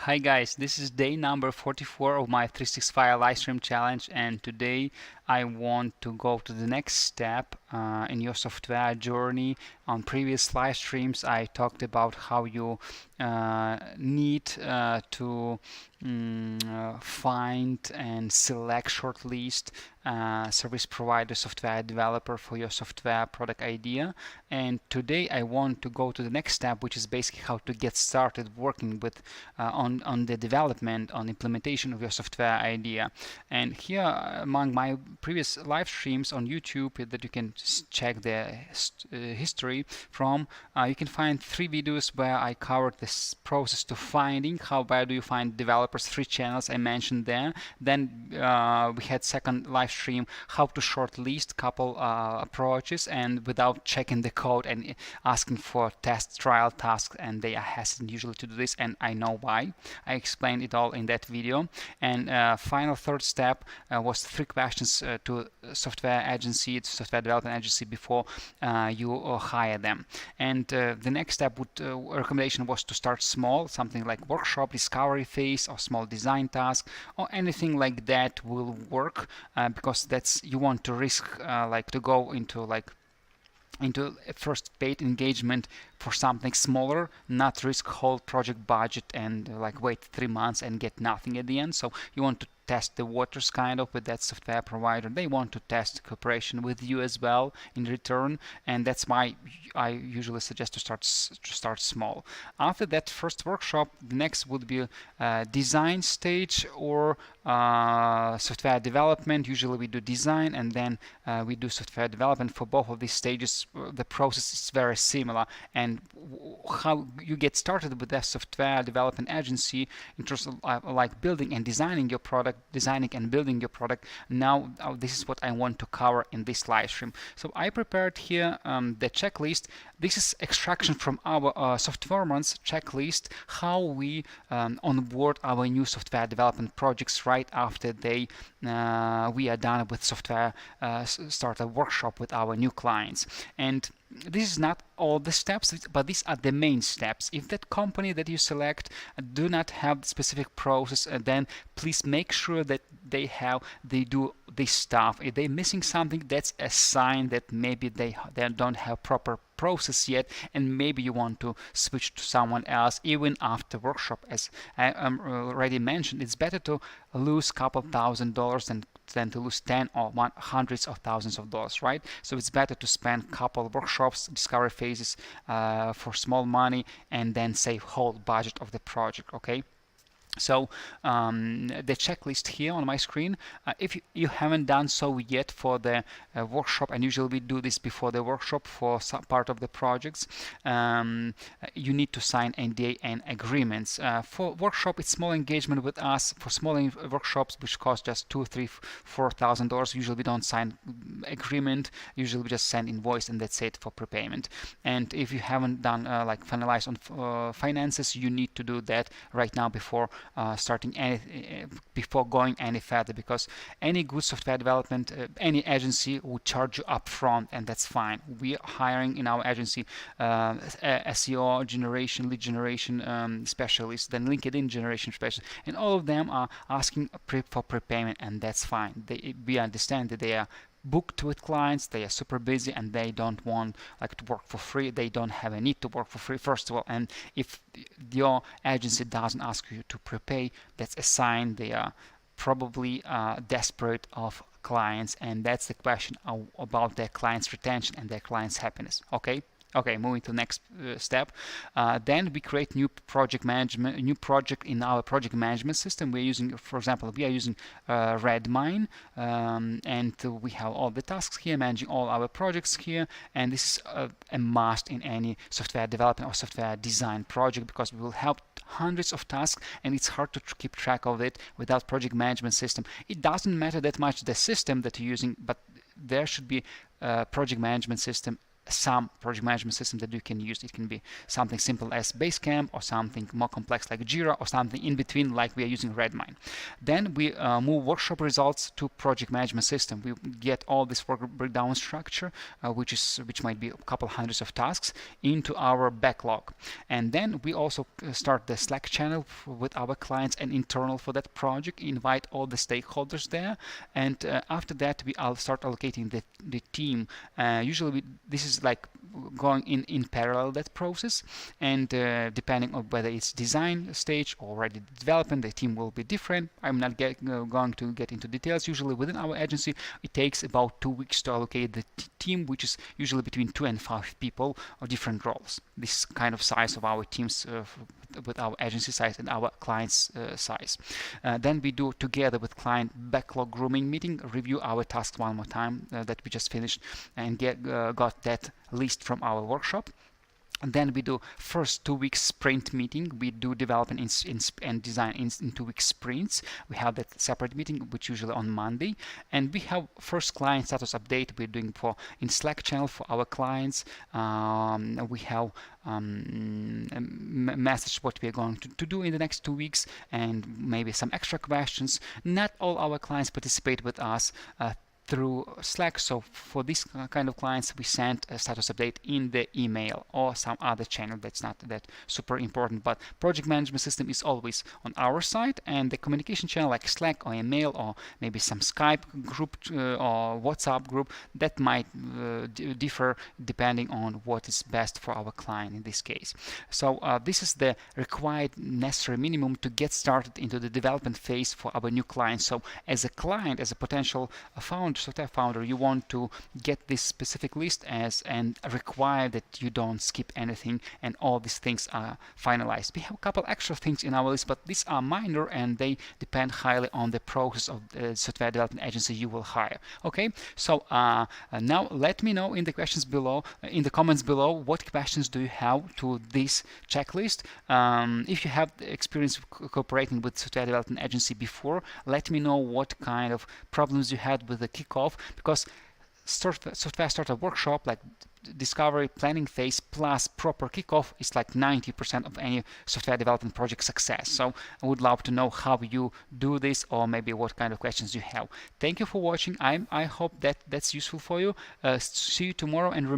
Hi guys, this is day number 44 of my 365 Livestream challenge, and today I want to go to the next step in your software journey. On previous live streams I talked about how you need to find and select shortlist service provider software developer for your software product idea. And today I want to go to the next step, which is basically how to get started working with on the development, on implementation of your software idea. And here, among my previous live streams on YouTube that you can check the history from, you can find 3 videos where I covered this process to finding where do you find developers, 3 channels I mentioned there. Then we had second live stream how to shortlist couple approaches and without checking the code and asking for test trial tasks, and they are hesitant usually to do this, and I know why. I explained it all in that video. And final third step was 3 questions to software development agency before you hire them. And the next step recommendation was to start small, something like workshop, discovery phase, or small design task, or anything like that will work, because you want to risk to go into a first paid engagement for something smaller, not risk whole project budget and wait 3 months and get nothing at the end. So you want to test the waters kind of with that software provider. They want to test cooperation with you as well in return, and that's why I usually suggest to start small. After that first workshop, the next would be design stage or software development. Usually we do design and then we do software development. For both of these stages the process is very similar, and how you get started with that software development agency in terms of building and designing your product, designing and building your product. Now this is what I want to cover in this live stream. So I prepared here the checklist. This is extraction from our Softwareman's checklist, how we onboard our new software development projects right after we are done with software startup workshop with our new clients. And this is not all the steps, but these are the main steps. If that company that you select do not have the specific process, then please make sure that they do this stuff. If they're missing something, that's a sign that maybe they don't have proper process yet, and maybe you want to switch to someone else even after workshop. As I already mentioned, it's better to lose a couple $1,000 than to lose 10 or hundreds of thousands of dollars, right? So it's better to spend a couple of workshops, discovery phases for small money, and then save whole budget of the project, okay? So the checklist here on my screen, if you haven't done so yet for the workshop, and usually we do this before the workshop for some part of the projects, you need to sign NDA and agreements. For workshop, it's small engagement with us. For small workshops which cost just $2,000, $3,000, $4,000, usually we don't sign agreement. Usually we just send invoice and that's it for prepayment. And if you haven't done finalize on finances, you need to do that right now before before going any further, because any good software development, any agency will charge you up front, and that's fine. We are hiring in our agency SEO generation, lead generation specialists, then LinkedIn generation specialists, and all of them are asking for prepayment, and that's fine. We understand that they are booked with clients, they are super busy, and they don't want to work for free. They don't have a need to work for free, first of all. And if your agency doesn't ask you to prepay, that's a sign they are probably desperate of clients, and that's the question about their clients' retention and their clients' happiness. Okay, moving to the next step. Then we create new project in our project management system. We're using, for example, Redmine, and we have all the tasks here, managing all our projects here. And this is a must in any software development or software design project, because we will have hundreds of tasks, and it's hard to keep track of it without project management system. It doesn't matter that much the system that you're using, but there should be a project management system some project management system that you can use. It can be something simple as Basecamp, or something more complex like Jira, or something in between like we are using Redmine. Then we move workshop results to project management system. We get all this work breakdown structure, which might be a couple hundreds of tasks, into our backlog. And then we also start the Slack channel with our clients and internal for that project, invite all the stakeholders there, and after that I'll start allocating the team. Usually this is like going in parallel, that process, and depending on whether it's design stage or already development, the team will be different. I'm not going to get into details. Usually within our agency it takes about 2 weeks to allocate the team, which is usually between 2 and 5 people of different roles. This kind of size of our teams with our agency size and our clients size. Then we do together with client backlog grooming meeting, review our task one more time that we just finished, and got that list from our workshop. And then we do first 2 weeks sprint meeting. We do development and design in 2 week sprints. We have that separate meeting, which usually on Monday. And we have first client status update we're doing in Slack channel for our clients. We have message what we are going to do in the next 2 weeks, and maybe some extra questions. Not all our clients participate with us through Slack, so for this kind of clients we send a status update in the email or some other channel that's not that super important. But project management system is always on our side, and the communication channel like Slack or email or maybe some Skype group or WhatsApp group, that might differ depending on what is best for our client in this case. So this is the required necessary minimum to get started into the development phase for our new clients. So as a client, as a potential software founder, you want to get this specific list and require that you don't skip anything and all these things are finalized. We have a couple extra things in our list, but these are minor and they depend highly on the process of the software development agency you will hire. Okay, so now let me know in the questions below, in the comments below, what questions do you have to this checklist. If you have experience cooperating with software development agency before, let me know what kind of problems you had with the kickoff, because software startup workshop, like discovery planning phase plus proper kickoff, is like 90% of any software development project success. So I would love to know how you do this, or maybe what kind of questions you have. Thank you for watching. I hope that's useful for you. See you tomorrow, and remember